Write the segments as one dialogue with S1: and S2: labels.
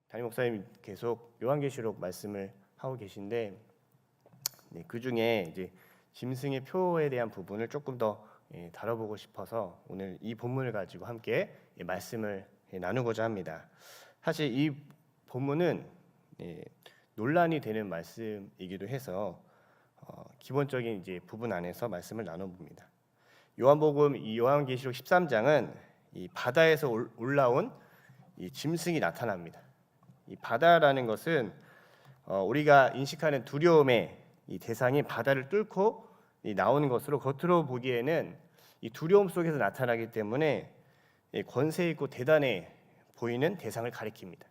S1: 담임 목사님 계속 요한계시록 말씀을 하고 계신데 그 중에 이제 짐승의 표에 대한 부분을 조금 더 다뤄보고 싶어서 오늘 이 본문을 가지고 함께 말씀을 나누고자 합니다. 사실 이 본문은 논란이 되는 말씀이기도 해서 기본적인 이제 부분 안에서 말씀을 나눠봅니다. 요한복음 이 요한계시록 13장은 이 바다에서 올라온 이 짐승이 나타납니다. 이 바다라는 것은 우리가 인식하는 두려움의 이 대상이 바다를 뚫고 나오는 것으로 겉으로 보기에는 이 두려움 속에서 나타나기 때문에 권세 있고 대단해 보이는 대상을 가리킵니다.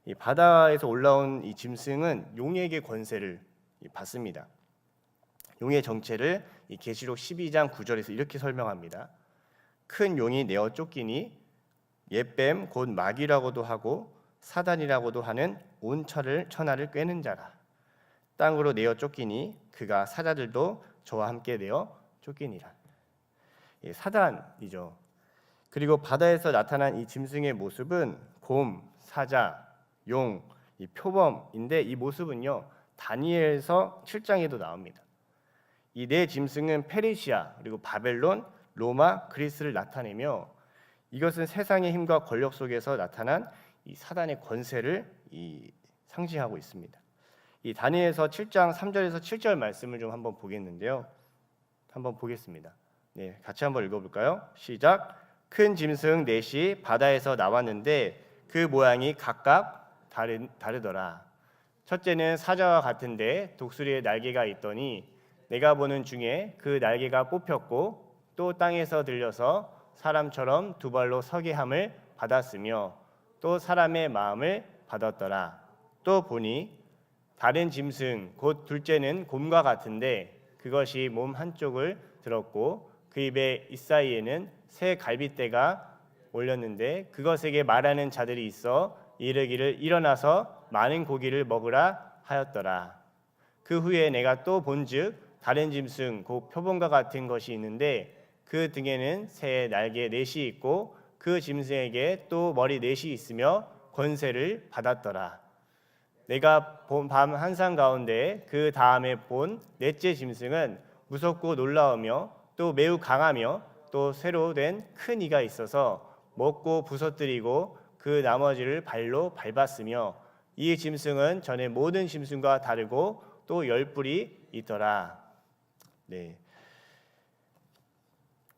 S1: 이 바다에서 올라온 이 짐승은 용에게 권세를 받습니다. 용의 정체를 이 계시록 12장 9절에서 이렇게 설명합니다. 큰 용이 내어 쫓기니 옛뱀 곧 마귀라고도 하고 사단이라고도 하는 온 천하를 꿰는 자라. 땅으로 내어 쫓기니 그가 사자들도 저와 함께 내어 쫓기니라. 사단이죠. 그리고 바다에서 나타난 이 짐승의 모습은 곰, 사자, 용, 이 표범인데 이 모습은요 다니엘서 7장에도 나옵니다. 이 네 짐승은 페르시아 그리고 바벨론, 로마, 그리스를 나타내며 이것은 세상의 힘과 권력 속에서 나타난 이 사단의 권세를 상징하고 있습니다. 이 다니엘서 7장 3절에서 7절 말씀을 좀 한번 보겠는데요. 한번 보겠습니다. 네, 같이 한번 읽어볼까요? 시작. 큰 짐승 넷이 바다에서 나왔는데 그 모양이 각각 다르더라. 첫째는 사자와 같은데 독수리의 날개가 있더니 내가 보는 중에 그 날개가 뽑혔고 또 땅에서 들려서 사람처럼 두 발로 서게 함을 받았으며 또 사람의 마음을 받았더라. 또 보니 다른 짐승 곧 둘째는 곰과 같은데 그것이 몸 한쪽을 들었고 그 입의 잇사이에는 새 갈빗대가 올렸는데 그것에게 말하는 자들이 있어 이르기를 일어나서 많은 고기를 먹으라 하였더라. 그 후에 내가 또 본즉 다른 짐승 곧 표범과 같은 것이 있는데 그 등에는 새의 날개 넷이 있고 그 짐승에게 또 머리 넷이 있으며 권세를 받았더라. 내가 본 밤 한상 가운데 그 다음에 본 넷째 짐승은 무섭고 놀라우며 또 매우 강하며 또 새로 된 큰 이가 있어서 먹고 부서뜨리고 그 나머지를 발로 밟았으며 이 짐승은 전에 모든 짐승과 다르고 또 10뿔이 있더라. 네.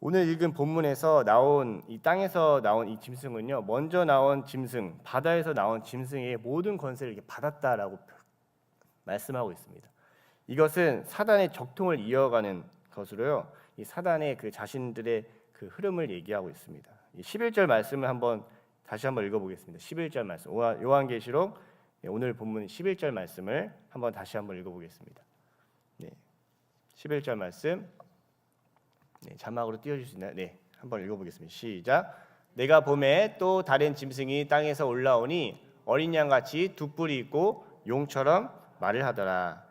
S1: 오늘 읽은 본문에서 나온 이 땅에서 나온 이 짐승은요, 먼저 나온 짐승, 바다에서 나온 짐승의 모든 권세를 이렇게 받았다라고 말씀하고 있습니다. 이것은 사단의 적통을 이어가는 것으로요, 이 사단의 그 자신들의 그 흐름을 얘기하고 있습니다. 이 11절 말씀을 다시 한번 읽어보겠습니다. 11절 말씀, 요한계시록 오늘 본문 11절 말씀을 다시 한번 읽어보겠습니다. 네, 11절 말씀. 네, 자막으로 띄워줄 수 있나요? 네, 한번 읽어보겠습니다. 시작. 내가 봄에 또 다른 짐승이 땅에서 올라오니 어린 양같이 두 뿔이 있고 용처럼 말을 하더라.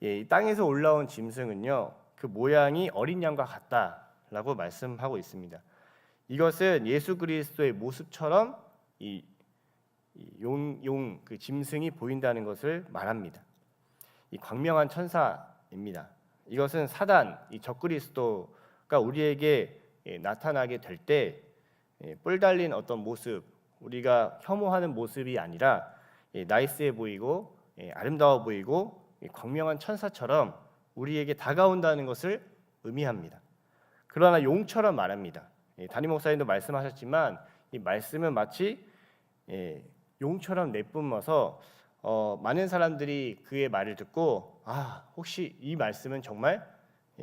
S1: 이 땅에서 올라온 짐승은요, 그 모양이 어린 양과 같다라고 말씀하고 있습니다. 이것은 예수 그리스도의 모습처럼 그 짐승이 보인다는 것을 말합니다. 이 광명한 천사입니다. 이것은 사단, 이 적그리스도가 우리에게 나타나게 될 때 뿔 달린 어떤 모습, 우리가 혐오하는 모습이 아니라 나이스해 보이고 아름다워 보이고 광명한 천사처럼 우리에게 다가온다는 것을 의미합니다. 그러나 용처럼 말합니다. 담임 목사님도 말씀하셨지만 이 말씀은 마치 용처럼 내뿜어서 많은 사람들이 그의 말을 듣고 혹시 이 말씀은 정말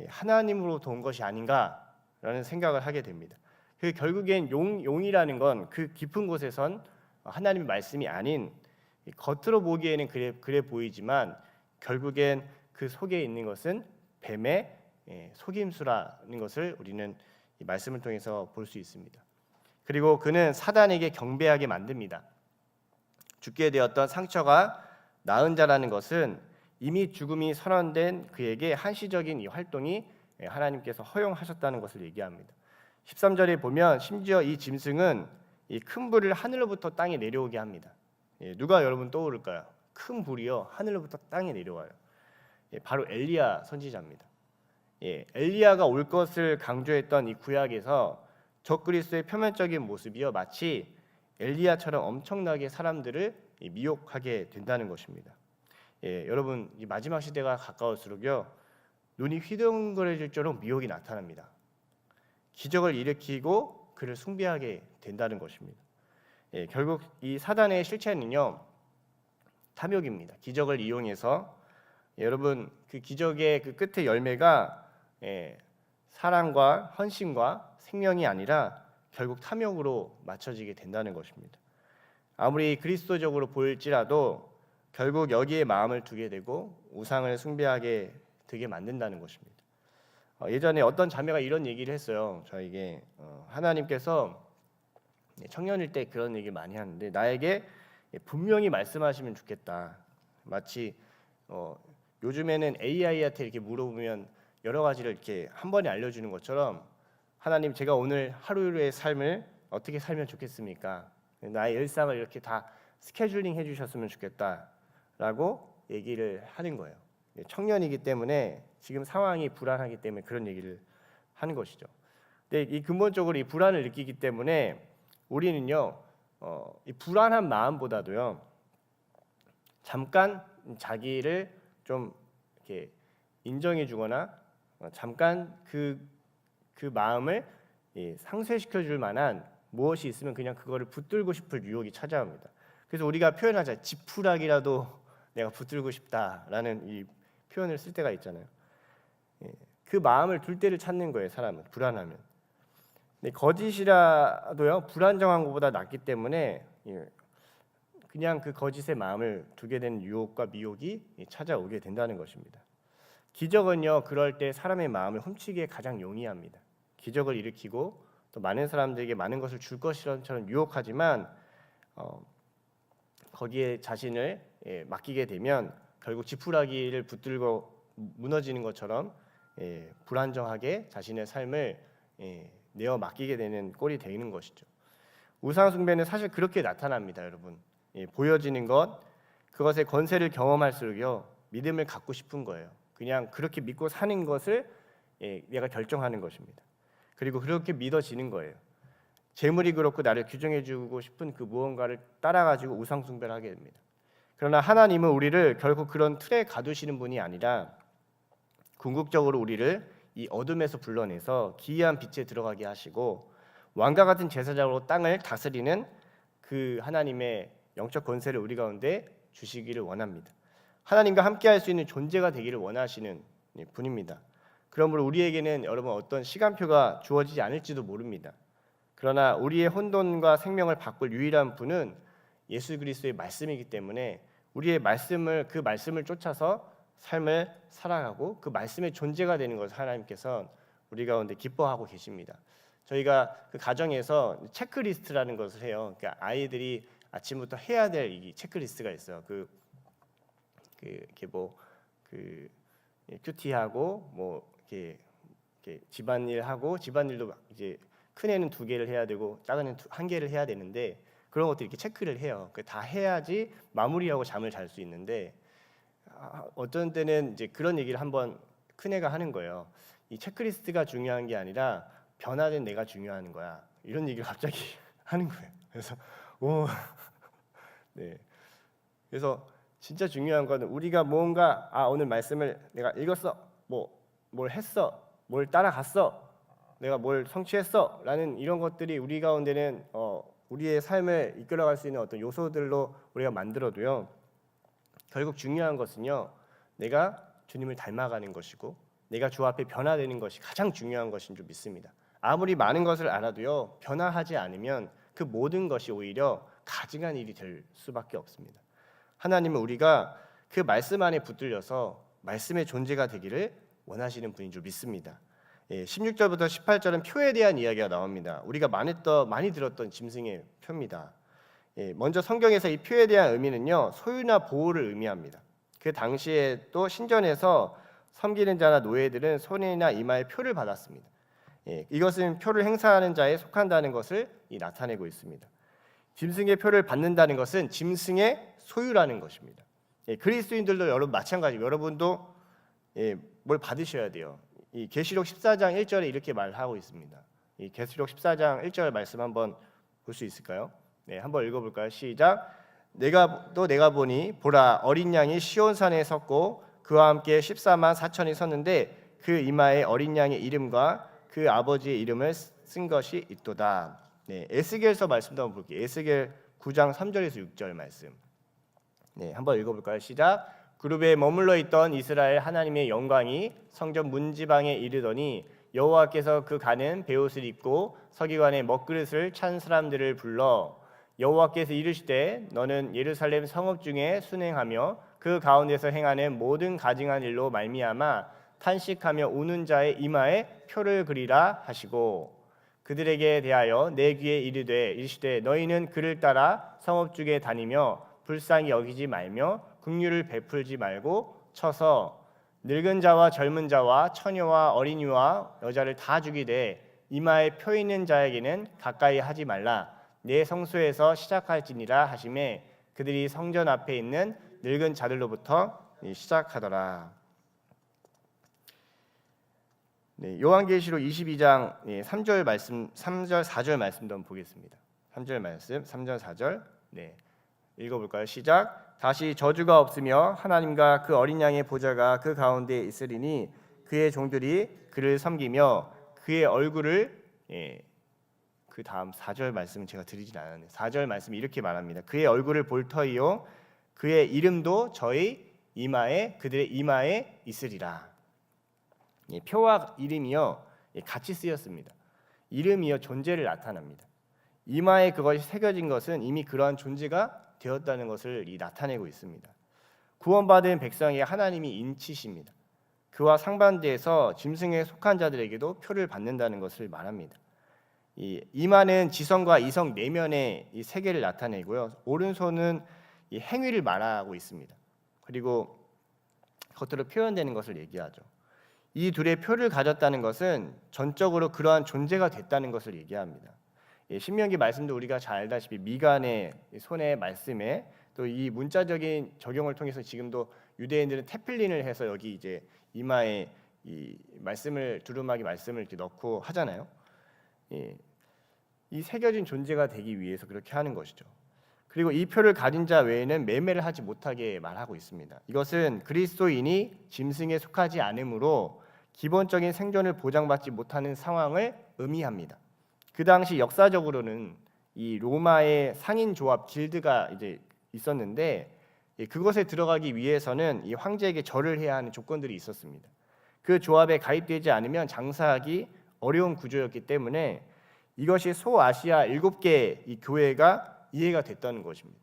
S1: 하나님으로부터 온 것이 아닌가라는 생각을 하게 됩니다. 결국엔 용이라는 건 그 깊은 곳에선 하나님의 말씀이 아닌 겉으로 보기에는 그래 보이지만 결국엔 그 속에 있는 것은 뱀의 속임수라는 것을 우리는 이 말씀을 통해서 볼 수 있습니다. 그리고 그는 사단에게 경배하게 만듭니다. 죽게 되었던 상처가 나은 자라는 것은 이미 죽음이 선언된 그에게 한시적인 이 활동이 하나님께서 허용하셨다는 것을 얘기합니다. 13절에 보면 심지어 이 짐승은 이 큰 불을 하늘로부터 땅에 내려오게 합니다. 누가 여러분 떠오를까요? 큰 불이요 하늘로부터 땅에 내려와요. 바로 엘리야 선지자입니다. 엘리야가 올 것을 강조했던 이 구약에서 적그리스도의 표면적인 모습이요 마치 엘리야처럼 엄청나게 사람들을 미혹하게 된다는 것입니다. 여러분 이 마지막 시대가 가까울수록요 눈이 휘둥그레질 정도로 미혹이 나타납니다. 기적을 일으키고 그를 숭배하게 된다는 것입니다. 결국 이 사단의 실체는요 탐욕입니다. 기적을 이용해서 여러분 그 기적의 그 끝의 열매가 사랑과 헌신과 생명이 아니라 결국 탐욕으로 맞춰지게 된다는 것입니다. 아무리 그리스도적으로 보일지라도 결국 여기에 마음을 두게 되고 우상을 숭배하게 되게 만든다는 것입니다. 예전에 어떤 자매가 이런 얘기를 했어요. 저에게 하나님께서 청년일 때 그런 얘기 많이 하는데 나에게 분명히 말씀하시면 좋겠다. 마치 요즘에는 AI한테 이렇게 물어보면 여러 가지를 이렇게 한 번에 알려주는 것처럼 하나님 제가 오늘 하루의 삶을 어떻게 살면 좋겠습니까? 나의 일상을 이렇게 다 스케줄링 해주셨으면 좋겠다라고 얘기를 하는 거예요. 청년이기 때문에 지금 상황이 불안하기 때문에 그런 얘기를 하는 것이죠. 근데 이 근본적으로 이 불안을 느끼기 때문에 우리는요 이 불안한 마음보다도요 잠깐 자기를 좀 이렇게 인정해주거나 잠깐 그 마음을 상쇄시켜 줄 만한 무엇이 있으면 그냥 그거를 붙들고 싶을 유혹이 찾아옵니다. 그래서 우리가 표현하자 지푸라기라도 내가 붙들고 싶다라는 이 표현을 쓸 때가 있잖아요. 그 마음을 둘 때를 찾는 거예요. 사람은 불안하면. 근데 거짓이라도요 불안정한 것보다 낫기 때문에 그냥 그 거짓의 마음을 두게 되는 유혹과 미혹이 찾아오게 된다는 것입니다. 기적은요 그럴 때 사람의 마음을 훔치기에 가장 용이합니다. 기적을 일으키고 또 많은 사람들에게 많은 것을 줄 것처럼 유혹하지만 거기에 자신을 맡기게 되면 결국 지푸라기를 붙들고 무너지는 것처럼 불안정하게 자신의 삶을 내어 맡기게 되는 꼴이 되는 것이죠. 우상 숭배는 사실 그렇게 나타납니다, 여러분. 보여지는 것, 그것의 권세를 경험할수록요 믿음을 갖고 싶은 거예요. 그냥 그렇게 믿고 사는 것을 내가 결정하는 것입니다. 그리고 그렇게 믿어지는 거예요. 재물이 그렇고 나를 규정해주고 싶은 그 무언가를 따라가지고 우상 숭배를 하게 됩니다. 그러나 하나님은 우리를 결국 그런 틀에 가두시는 분이 아니라 궁극적으로 우리를 이 어둠에서 불러내서 기이한 빛에 들어가게 하시고 왕과 같은 제사장으로 땅을 다스리는 그 하나님의 영적 권세를 우리 가운데 주시기를 원합니다. 하나님과 함께할 수 있는 존재가 되기를 원하시는 분입니다. 그러므로 우리에게는 여러분 어떤 시간표가 주어지지 않을지도 모릅니다. 그러나 우리의 혼돈과 생명을 바꿀 유일한 분은 예수 그리스도의 말씀이기 때문에 우리의 그 말씀을 쫓아서 삶을 살아가고 그 말씀의 존재가 되는 것을 하나님께서 우리 가운데 기뻐하고 계십니다. 저희가 그 가정에서 체크리스트라는 것을 해요. 그러니까 아이들이 아침부터 해야 될 이 체크리스트가 있어요. 이렇게 큐티하고 이렇게 집안일 하고 집안일도 이제 큰 애는 2개를 해야 되고 작은 애는 1개를 해야 되는데 그런 것들 이렇게 체크를 해요. 다 해야지 마무리하고 잠을 잘 수 있는데 어떤 때는 이제 그런 얘기를 한번 큰 애가 하는 거예요. 이 체크리스트가 중요한 게 아니라 변화된 내가 중요한 거야. 이런 얘기를 갑자기 하는 거예요. 그래서 네. 그래서 진짜 중요한 거는 우리가 뭔가 오늘 말씀을 내가 읽었어, 뭘 했어, 뭘 따라갔어, 내가 뭘 성취했어라는 이런 것들이 우리 가운데는 우리의 삶을 이끌어갈 수 있는 어떤 요소들로 우리가 만들어도요. 결국 중요한 것은요. 내가 주님을 닮아가는 것이고 내가 주 앞에 변화되는 것이 가장 중요한 것인 줄 믿습니다. 아무리 많은 것을 알아도요. 변화하지 않으면 그 모든 것이 오히려 가증한 일이 될 수밖에 없습니다. 하나님은 우리가 그 말씀 안에 붙들려서 말씀의 존재가 되기를 원하시는 분인 줄 믿습니다. 16절부터 18절은 표에 대한 이야기가 나옵니다. 우리가 많이 들었던 짐승의 표입니다. 먼저 성경에서 이 표에 대한 의미는요. 소유나 보호를 의미합니다. 그 당시에 또 신전에서 섬기는 자나 노예들은 손이나 이마에 표를 받았습니다. 이것은 표를 행사하는 자에 속한다는 것을 나타내고 있습니다. 짐승의 표를 받는다는 것은 짐승의 소유라는 것입니다. 그리스도인들도 여러분 마찬가지고 여러분도 뭘 받으셔야 돼요. 이 계시록 14장 1절에 이렇게 말하고 있습니다. 이 계시록 14장 1절 말씀 한번 볼 수 있을까요? 네, 한번 읽어볼까요? 시작. 내가 보니 보라 어린 양이 시온산에 섰고 그와 함께 14만 4천이 섰는데 그 이마에 어린 양의 이름과 그 아버지의 이름을 쓴 것이 있도다. 네, 에스겔서 말씀도 한번 볼게요. 에스겔 9장 3절에서 6절 말씀. 네, 한번 읽어볼까요? 시작. 그룹에 머물러 있던 이스라엘 하나님의 영광이 성전 문지방에 이르더니 여호와께서 그 가는 베옷을 입고 서기관의 먹그릇을 찬 사람들을 불러 여호와께서 이르시되 너는 예루살렘 성읍 중에 순행하며 그 가운데서 행하는 모든 가증한 일로 말미암아 탄식하며 우는 자의 이마에 표를 그리라 하시고 그들에게 대하여 내 귀에 이르시되 너희는 그를 따라 성읍 중에 다니며 불쌍히 여기지 말며 긍휼을 베풀지 말고 쳐서 늙은 자와 젊은 자와 처녀와 어린이와 여자를 다 죽이되 이마에 표 있는 자에게는 가까이 하지 말라. 내 성소에서 시작할지니라 하시매 그들이 성전 앞에 있는 늙은 자들로부터 시작하더라. 네, 요한계시록 22장 3절 말씀, 3절 4절 말씀도 한번 보겠습니다. 3절 말씀, 3절 4절. 네, 읽어볼까요? 시작. 다시 저주가 없으며 하나님과 그 어린 양의 보좌가 그 가운데 있으리니 그의 종들이 그를 섬기며 그의 얼굴을 그 다음 4절 말씀은 제가 드리진 않았네요. 4절 말씀이 이렇게 말합니다. 그의 얼굴을 볼 터이요 그의 이름도 저희 이마에 그들의 이마에 있으리라. 표와 이름이요 같이 쓰였습니다. 이름이요 존재를 나타납니다. 이마에 그것이 새겨진 것은 이미 그러한 존재가 되었다는 것을 나타내고 있습니다. 구원받은 백성이 하나님이 인치십니다. 그와 상반돼서 짐승에 속한 자들에게도 표를 받는다는 것을 말합니다. 이 이마는 지성과 이성 내면의 이 세계를 나타내고요. 오른손은 이 행위를 말하고 있습니다. 그리고 겉으로 표현되는 것을 얘기하죠. 이 둘의 표를 가졌다는 것은 전적으로 그러한 존재가 됐다는 것을 얘기합니다. 신명기 말씀도 우리가 잘 알다시피 미간의 손의 말씀에 또 이 문자적인 적용을 통해서 지금도 유대인들은 테필린을 해서 여기 이제 이마에 이 말씀을 두루마기 말씀을 이렇게 넣고 하잖아요. 이 새겨진 존재가 되기 위해서 그렇게 하는 것이죠. 그리고 이 표를 가진 자 외에는 매매를 하지 못하게 말하고 있습니다. 이것은 그리스도인이 짐승에 속하지 않으므로 기본적인 생존을 보장받지 못하는 상황을 의미합니다. 그 당시 역사적으로는 이 로마의 상인 조합 길드가 이제 있었는데 그것에 들어가기 위해서는 이 황제에게 절을 해야 하는 조건들이 있었습니다. 그 조합에 가입되지 않으면 장사하기 어려운 구조였기 때문에 이것이 소아시아 7개 이 교회가 이해가 됐다는 것입니다.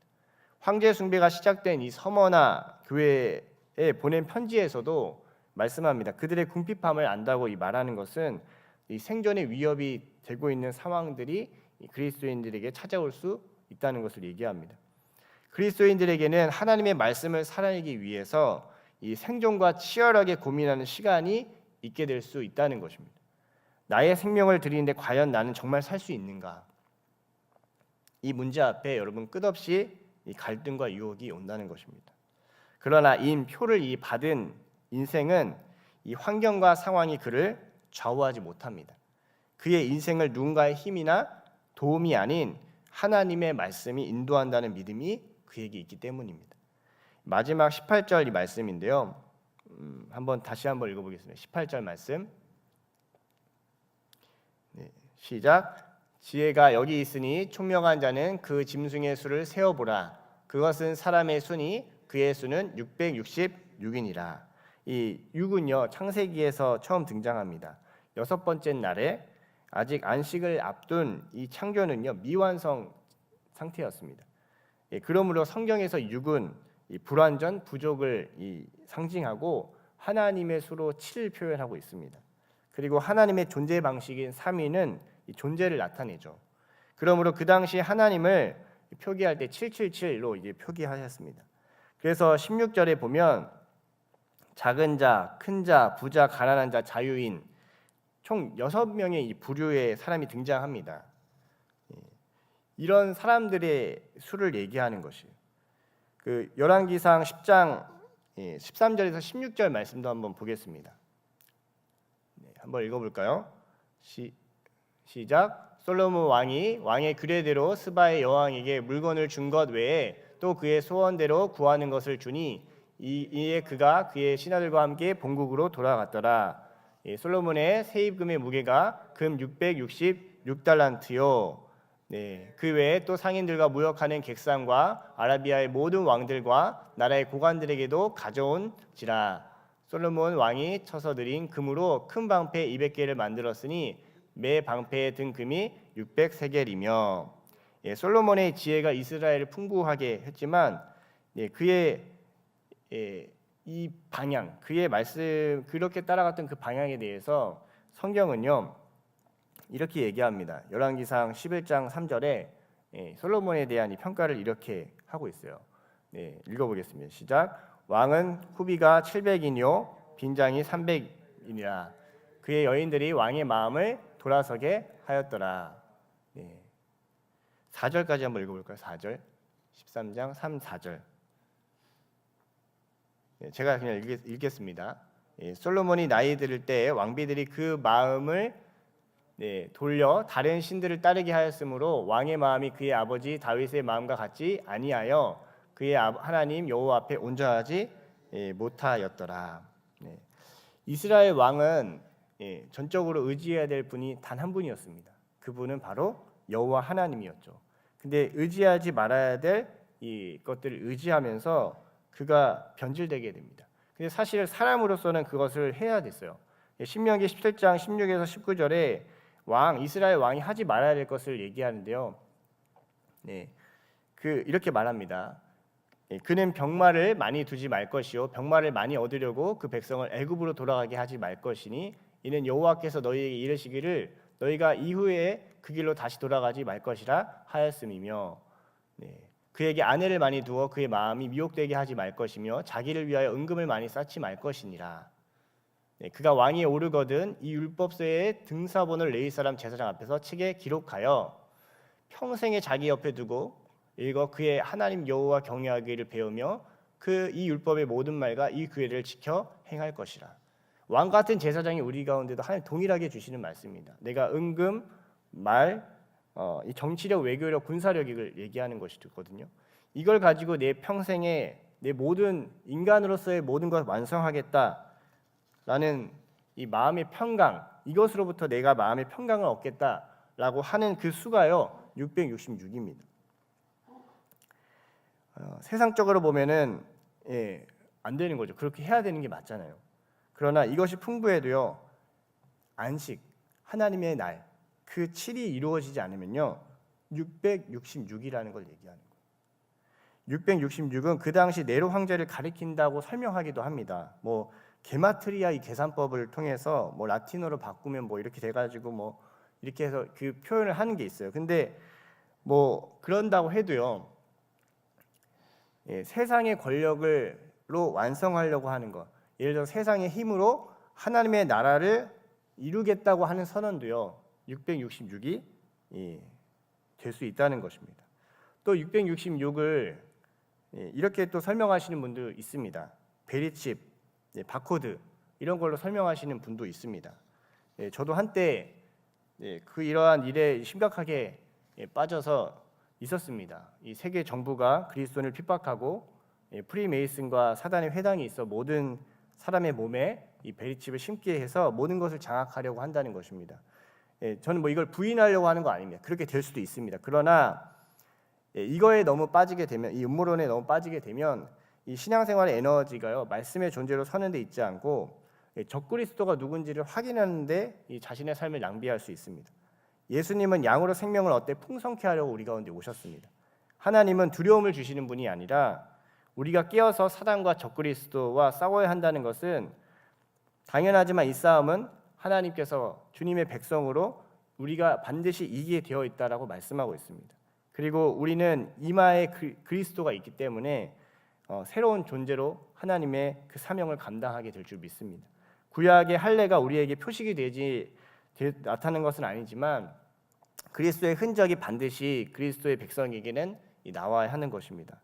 S1: 황제 숭배가 시작된 이 서머나 교회에 보낸 편지에서도 말씀합니다. 그들의 궁핍함을 안다고 말하는 것은 이 생존의 위협이 되고 있는 상황들이 그리스도인들에게 찾아올 수 있다는 것을 얘기합니다. 그리스도인들에게는 하나님의 말씀을 살아내기 위해서 이 생존과 치열하게 고민하는 시간이 있게 될 수 있다는 것입니다. 나의 생명을 드리는데 과연 나는 정말 살 수 있는가? 이 문제 앞에 여러분 끝없이 이 갈등과 유혹이 온다는 것입니다. 그러나 이 표를 받은 인생은 이 환경과 상황이 그를 좌우하지 못합니다. 그의 인생을 누군가의 힘이나 도움이 아닌 하나님의 말씀이 인도한다는 믿음이 그에게 있기 때문입니다. 마지막 18절 이 말씀인데요. 다시 한번 읽어보겠습니다. 18절 말씀. 네, 시작. 지혜가 여기 있으니 총명한 자는 그 짐승의 수를 세어보라. 그것은 사람의 수니 그의 수는 666이니라. 이 6은요 창세기에서 처음 등장합니다. 6번째 날에 아직 안식을 앞둔 이 창조는요 미완성 상태였습니다. 그러므로 성경에서 6은 이 불완전 부족을 상징하고 하나님의 수로 7을 표현하고 있습니다. 그리고 하나님의 존재 방식인 3위는 이 존재를 나타내죠. 그러므로 그 당시 하나님을 표기할 때 777로 이제 표기하셨습니다. 그래서 16절에 보면 작은 자, 큰 자, 부자, 가난한 자, 자유인 총 6명의 이 부류의 사람이 등장합니다. 이런 사람들의 수를 얘기하는 것이에요. 그 열왕기상 10장 13절에서 16절 말씀도 한번 보겠습니다. 한번 읽어볼까요? 시작. 솔로몬 왕이 왕의 규례대로 스바의 여왕에게 물건을 준 것 외에 또 그의 소원대로 구하는 것을 주니 이에 그가 그의 신하들과 함께 본국으로 돌아갔더라. 솔로몬의 세입금의 무게가 금 666달란트요. 그 외에 또 상인들과 무역하는 객상과 아라비아의 모든 왕들과 나라의 고관들에게도 가져온지라. 솔로몬 왕이 쳐서 들인 금으로 큰 방패 200개를 만들었으니 매 방패에 든 금이 600세겔이며 솔로몬의 지혜가 이스라엘을 풍부하게 했지만 그의 이 방향, 그의 말씀 그렇게 따라갔던 그 방향에 대해서 성경은요 이렇게 얘기합니다. 열왕기상 11장 3절에 솔로몬에 대한 이 평가를 이렇게 하고 있어요. 읽어보겠습니다. 시작. 왕은 후비가 700이뇨 빈장이 300이니라. 그의 여인들이 왕의 마음을 돌아서게 하였더라. 4절까지 한번 읽어볼까요? 4절 13장 3, 4절 제가 그냥 읽겠습니다. 솔로몬이 나이 들을 때 왕비들이 그 마음을 돌려 다른 신들을 따르게 하였으므로 왕의 마음이 그의 아버지 다윗의 마음과 같지 아니하여 그의 하나님 여호와 앞에 온전하지 못하였더라. 이스라엘 왕은 전적으로 의지해야 될 분이 단 한 분이었습니다. 그분은 바로 여호와 하나님이었죠. 근데 의지하지 말아야 될 이것들을 의지하면서 그가 변질되게 됩니다. 근데 사실 사람으로서는 그것을 해야 됐어요. 신명기 17장 16에서 19절에 이스라엘 왕이 하지 말아야 될 것을 얘기하는데요. 이렇게 말합니다. 그는 병마를 많이 두지 말 것이요 병마를 많이 얻으려고 그 백성을 애굽으로 돌아가게 하지 말 것이니 이는 여호와께서 너희에게 이르시기를 너희가 이후에 그 길로 다시 돌아가지 말 것이라 하였음이며 그에게 아내를 많이 두어 그의 마음이 미혹되게 하지 말 것이며 자기를 위하여 은금을 많이 쌓지 말 것이니라. 그가 왕위에 오르거든 이 율법서의 등사본을 레위 사람 제사장 앞에서 책에 기록하여 평생에 자기 옆에 두고 읽어 그의 하나님 여호와 경외하기를 배우며 이 율법의 모든 말과 이 규례를 지켜 행할 것이라. 왕 같은 제사장이 우리 가운데도 하나님 동일하게 주시는 말씀입니다. 내가 은금, 말, 이 정치력, 외교력, 군사력을 얘기하는 것이거든요. 이걸 가지고 내 평생에 내 모든 인간으로서의 모든 것을 완성하겠다라는 이 마음의 평강, 이것으로부터 내가 마음의 평강을 얻겠다라고 하는 그 수가요 666입니다. 세상적으로 보면은 안 되는 거죠. 그렇게 해야 되는 게 맞잖아요. 그러나 이것이 풍부해도요 안식, 하나님의 날, 그 7이 이루어지지 않으면요 666이라는 걸 얘기하는 거예요. 666은 그 당시 네로 황제를 가리킨다고 설명하기도 합니다. 뭐 게마트리아 이 계산법을 통해서 뭐 라틴어로 바꾸면 뭐 이렇게 돼가지고 뭐 이렇게 해서 그 표현을 하는 게 있어요. 근데 뭐 그런다고 해도요 세상의 권력으로 완성하려고 하는 것, 예를 들어 세상의 힘으로 하나님의 나라를 이루겠다고 하는 선언도요 666이 될 수 있다는 것입니다. 또 666을 이렇게 또 설명하시는 분도 있습니다. 베리칩, 바코드 이런 걸로 설명하시는 분도 있습니다. 저도 한때 이러한 일에 심각하게 빠져서 있었습니다. 이 세계 정부가 그리스도인을 핍박하고 프리메이슨과 사단의 회당이 있어 모든 사람의 몸에 이 베리칩을 심게 해서 모든 것을 장악하려고 한다는 것입니다. 저는 뭐 이걸 부인하려고 하는 거 아닙니다. 그렇게 될 수도 있습니다. 그러나 이거에 너무 빠지게 되면, 이 음모론에 너무 빠지게 되면 이 신앙생활의 에너지가요 말씀의 존재로 서는 데 있지 않고 적그리스도가 누군지를 확인하는데 이 자신의 삶을 낭비할 수 있습니다. 예수님은 양으로 생명을 얻되 풍성케 하려고 우리 가운데 오셨습니다. 하나님은 두려움을 주시는 분이 아니라 우리가 깨어서 사단과 적그리스도와 싸워야 한다는 것은 당연하지만 이 싸움은 하나님께서 주님의 백성으로 우리가 반드시 이기게 되어 있다라고 말씀하고 있습니다. 그리고 우리는 이마에 그리스도가 있기 때문에 새로운 존재로 하나님의 그 사명을 감당하게 될 줄 믿습니다. 구약의 할례가 우리에게 표식이 나타나는 것은 아니지만 그리스도의 흔적이 반드시 그리스도의 백성에게는 나와야 하는 것입니다.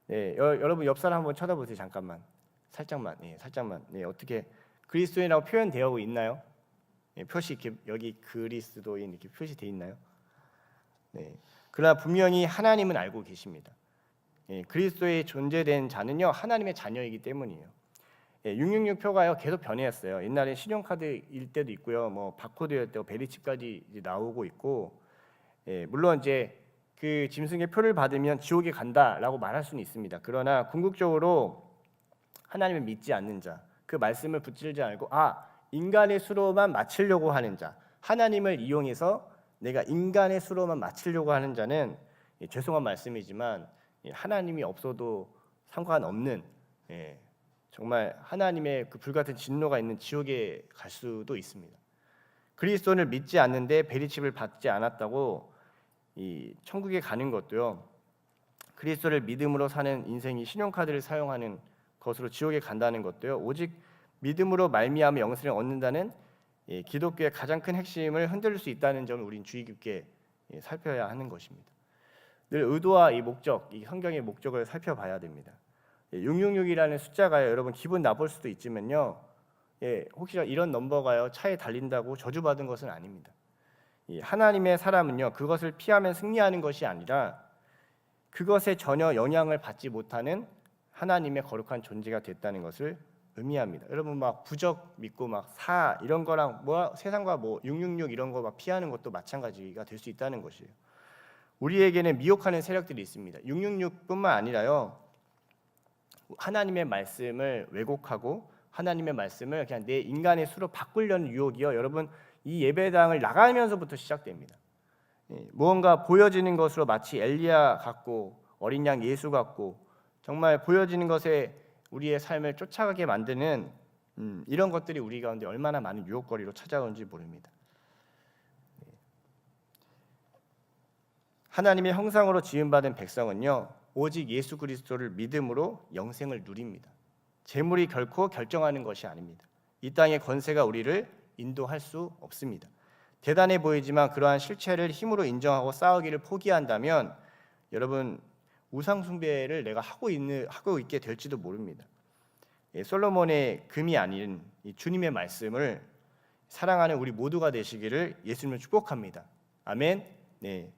S1: 네, 여러분 옆 사람 한번 쳐다보세요. 잠깐만, 살짝만, 살짝만. 어떻게 그리스도인이라고 표현되어 있나요? 표시 이렇게 여기 그리스도인 이렇게 표시되어 있나요? 네. 그러나 분명히 하나님은 알고 계십니다. 그리스도에 존재된 자는요 하나님의 자녀이기 때문이에요. 666 표가요 계속 변해왔어요. 옛날에 신용카드일 때도 있고요, 뭐 바코드일 때 베리칩까지 이제 나오고 있고, 물론 이제 그 짐승의 표를 받으면 지옥에 간다라고 말할 수는 있습니다. 그러나 궁극적으로 하나님을 믿지 않는 자, 그 말씀을 붙들지 않고 인간의 수로만 맞추려고 하는 자, 하나님을 이용해서 내가 인간의 수로만 맞추려고 하는 자는 죄송한 말씀이지만 하나님이 없어도 상관없는, 정말 하나님의 그 불같은 진노가 있는 지옥에 갈 수도 있습니다. 그리스도를 믿지 않는데 베리칩을 받지 않았다고 이 천국에 가는 것도요, 그리스도를 믿음으로 사는 인생이 신용카드를 사용하는 것으로 지옥에 간다는 것도요, 오직 믿음으로 말미암아 영생을 얻는다는 기독교의 가장 큰 핵심을 흔들 수 있다는 점을 우린 주의 깊게 살펴야 하는 것입니다. 늘 의도와 이 목적, 이 성경의 목적을 살펴봐야 됩니다. 666이라는 숫자가요, 여러분 기분 나쁠 수도 있지만요, 혹시 이런 넘버가요 차에 달린다고 저주받은 것은 아닙니다. 하나님의 사람은요 그것을 피하면 승리하는 것이 아니라 그것에 전혀 영향을 받지 못하는 하나님의 거룩한 존재가 됐다는 것을 의미합니다. 여러분 막 부적 믿고 막 사 이런 거랑 뭐 세상과 뭐 666 이런 거 막 피하는 것도 마찬가지가 될 수 있다는 것이에요. 우리에게는 미혹하는 세력들이 있습니다. 666뿐만 아니라요, 하나님의 말씀을 왜곡하고 하나님의 말씀을 그냥 내 인간의 수로 바꾸려는 유혹이요, 여러분 이 예배당을 나가면서부터 시작됩니다. 무언가 보여지는 것으로 마치 엘리야 같고 어린 양 예수 같고 정말 보여지는 것에 우리의 삶을 쫓아가게 만드는 이런 것들이 우리 가운데 얼마나 많은 유혹거리로 찾아오는지 모릅니다. 하나님의 형상으로 지음받은 백성은요 오직 예수 그리스도를 믿음으로 영생을 누립니다. 재물이 결코 결정하는 것이 아닙니다. 이 땅의 권세가 우리를 인도할 수 없습니다. 대단해 보이지만 그러한 실체를 힘으로 인정하고 싸우기를 포기한다면 여러분 우상 숭배를 내가 하고 있게 될지도 모릅니다. 솔로몬의 금이 아닌 이 주님의 말씀을 사랑하는 우리 모두가 되시기를 예수님을 축복합니다. 아멘. 네.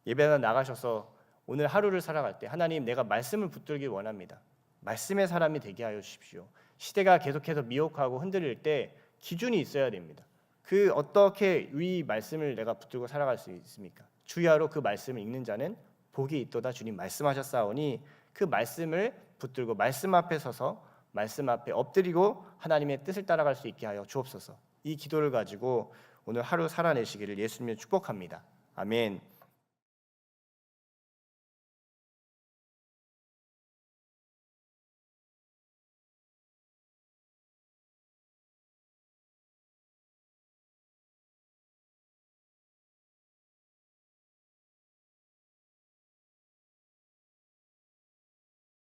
S1: 예배당 나가셔서 오늘 하루를 살아갈 때 하나님 내가 말씀을 붙들기 원합니다. 말씀의 사람이 되게 하여 주십시오. 시대가 계속해서 미혹하고 흔들릴 때 기준이 있어야 됩니다. 그 어떻게 이 말씀을 내가 붙들고 살아갈 수 있습니까? 주야로 그 말씀을 읽는 자는 복이 있도다 주님 말씀하셨사오니 그 말씀을 붙들고 말씀 앞에 서서 말씀 앞에 엎드리고 하나님의 뜻을 따라갈 수 있게 하여 주옵소서. 이 기도를 가지고 오늘 하루 살아내시기를 예수님을 축복합니다. 아멘.